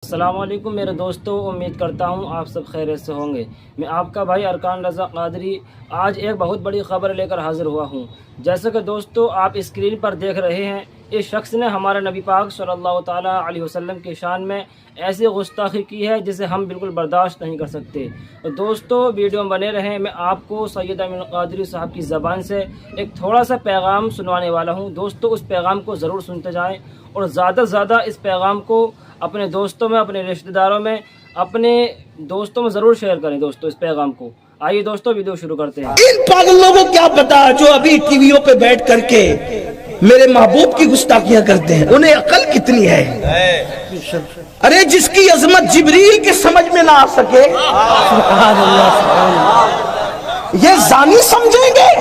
السلام علیکم میرے دوستوں، امید کرتا ہوں آپ سب خیریت سے ہوں گے۔ میں آپ کا بھائی ارکان رضا قادری آج ایک بہت بڑی خبر لے کر حاضر ہوا ہوں۔ جیسا کہ دوستو آپ اسکرین پر دیکھ رہے ہیں، اس شخص نے ہمارے نبی پاک صلی اللہ تعالیٰ علیہ وسلم کی شان میں ایسی گستاخی کی ہے جسے ہم بالکل برداشت نہیں کر سکتے۔ تو دوستو ویڈیو میں بنے رہیں، میں آپ کو سید امین القادری صاحب کی زبان سے ایک تھوڑا سا پیغام سنوانے والا ہوں۔ دوستو اس پیغام کو ضرور سنتے جائیں اور زیادہ سے زیادہ اس پیغام کو اپنے دوستوں میں، اپنے رشتہ داروں میں، اپنے دوستوں میں ضرور شیئر کریں دوستو اس پیغام کو۔ آئیے دوستو ویڈیو شروع کرتے ہیں۔ ان پاگلوں کو کیا پتا جو ابھی ٹی ویوں پہ بیٹھ کر کے میرے محبوب کی گستاخیاں کرتے ہیں، انہیں عقل کتنی ہے؟ ارے جس کی عظمت جبریل کے سمجھ میں نہ آ سکے یہ زانی سمجھیں گے،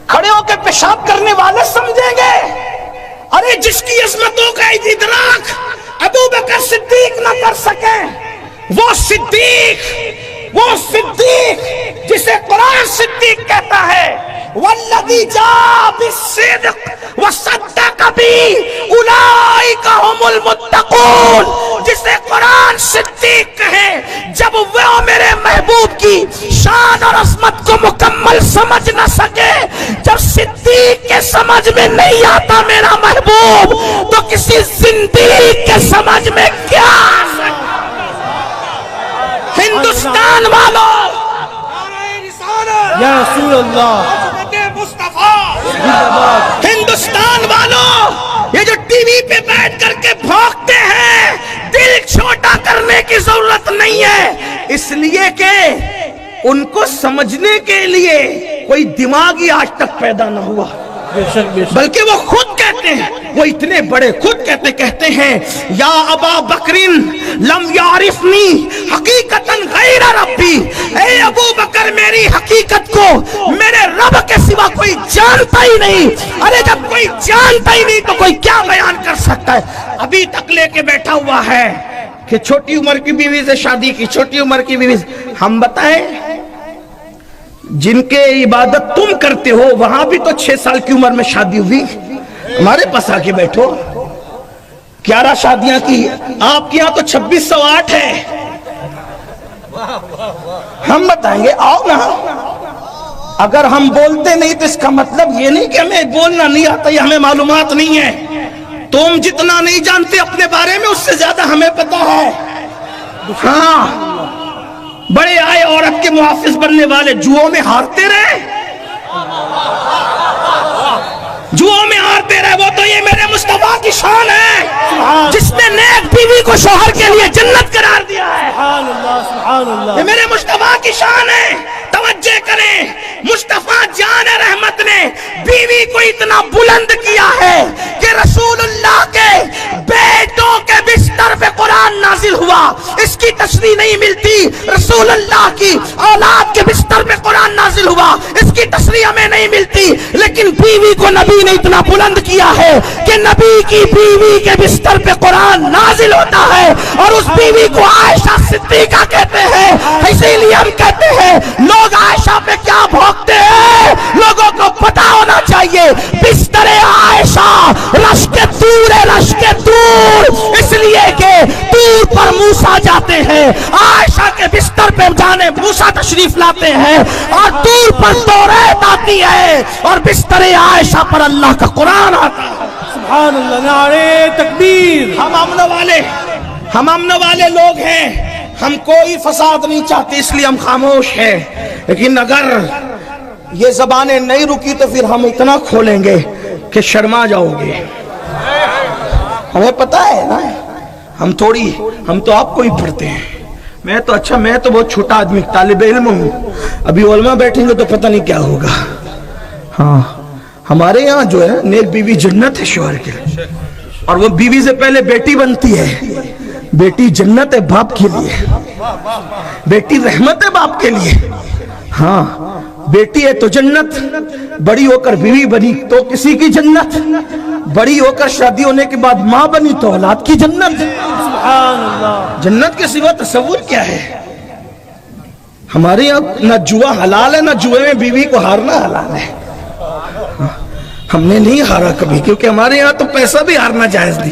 کھڑے ہو کے پیشاب کرنے والے سمجھیں گے۔ ارے جس کی عظمتوں کا ادراک ابو بکر صدیق نہ کر سکیں، وہ صدیق جسے قرآن صدیق کہتا ہے، والذی جاء بالصدق وصدق بہ اولئک ھم المتقون، جسے قرآن صدیق کہے جب وہ میرے محبوب کی شان اور عظمت کو مکمل سمجھ نہ سکے، جب صدیق کے سمجھ میں نہیں آتا میرا محبوب تو کسی زندیق کے سمجھ میں کیا آ سکتا؟ ہندوستان والوں، یا رسول اللہ، ہندوستان والوں، یہ جو ٹی وی پہ بیٹھ کر کے بھونکتے ہیں، دل چھوٹا کرنے کی ضرورت نہیں ہے، اس لیے کہ ان کو سمجھنے کے لیے کوئی دماغ ہی آج تک پیدا نہ ہوا، بلکہ وہ خود کہتے ہیں، وہ اتنے بڑے خود کہتے ہیں یا ابا بکرین لم یعرفنی حقیقتاً غیر ربی، اے ابو بکر میری حقیقت کو میرے رب کے سوا کوئی جانتا ہی نہیں۔ ارے جب کوئی جانتا ہی نہیں تو کوئی کیا بیان کر سکتا ہے؟ ابھی تک لے کے بیٹھا ہوا ہے کہ چھوٹی عمر کی بیوی سے شادی کی، چھوٹی عمر کی بیوی سے۔ ہم بتائیں جن کے عبادت تم کرتے ہو وہاں بھی تو 6 سال کی عمر میں شادی ہوئی، ہمارے پاس آ کے بیٹھو، 11 شادیاں کی، آپ کے یہاں تو 2608 ہے۔ ہم بتائیں گے آؤ نا، اگر ہم بولتے نہیں تو اس کا مطلب یہ نہیں کہ ہمیں بولنا نہیں آتا یا ہمیں معلومات نہیں ہے۔ تم جتنا نہیں جانتے اپنے بارے میں اس سے زیادہ ہمیں پتا ہے۔ ہاں بڑے آئے عورت کے محافظ بننے والے جوؤں میں ہارتے رہے، جوؤں میں ہارتے رہے، وہ تو یہ میرے مصطفیٰ کی شان ہے جس نے نیک بیوی کو شوہر کے لیے جنت قرار دیا ہے۔ سبحان اللہ، سبحان اللہ، یہ میرے مصطفیٰ کی شان ہے۔ توجہ کریں، مصطفیٰ جان رحمت نے بیوی کو اتنا بلند کیا ہے کہ رسول اللہ کے بیٹوں کے بستر پہ قرآن نازل ہوا، اس کی تشریح نہیں ملتی۔ رسول اللہ کی اولاد کے بستر پہ قرآن نازل ہوا، اس کی تشریح ہمیں نہیں ملتی، لیکن بیوی کو نبی نے اتنا بلند کیا ہے کہ نبی کی بیوی کے بستر پہ قرآن نازل ہوتا ہے اور اس بیوی کو عائشہ صدیقہ کہتے ہیں۔ اسی لیے ہم کہتے ہیں لوگ عائشہ پہ کیا بھونکتے ہیں، لوگوں کو پتا ہونا چاہیے بستر عائشہ رشک دور ہے، رشک دور، اس لیے کہ دور پر موسیٰ جاتے ہیں، عائشہ کے بستر پہ جانے موسیٰ تشریف لاتے ہیں، اور دور پر توریت آتی ہے اور بستر عائشہ پر اللہ کا قرآن آتا ہے۔ سبحان اللہ، نعرہ تکبیر۔ ہم امن والے لوگ ہیں، ہم کوئی فساد نہیں چاہتے، اس لیے ہم خاموش ہیں، لیکن اگر یہ زبانیں نہیں رکی تو پھر ہم اتنا کھولیں گے کہ شرما جاؤ گے۔ ہمیں پتا ہے نا، ہم تو آپ کو ہی پڑھتے ہیں، میں تو بہت چھوٹا آدمی طالب علم ہوں، ابھی علماء بیٹھیں گے تو پتہ نہیں کیا ہوگا۔ ہاں ہمارے یہاں جو ہے نیک بیوی جنت ہے شوہر کے لیے، اور وہ بیوی سے پہلے بیٹی بنتی ہے، بیٹی جنت ہے باپ کے لیے، بیٹی رحمت ہے باپ کے لیے۔ ہاں بیٹی ہے تو جنت، بڑی ہو کر بیوی بنی تو کسی کی جنت، بڑی ہو کر شادی ہونے کے بعد ماں بنی تو اولاد کی جنت۔ سبحان اللہ، جنت کے سوا تصور کیا ہے؟ ہمارے یہاں نہ جوا حلال ہے، نہ جوے میں بیوی کو ہارنا حلال ہے۔ ہم نے نہیں ہارا کبھی، کیونکہ ہمارے یہاں تو پیسہ بھی ہارنا جائز نہیں،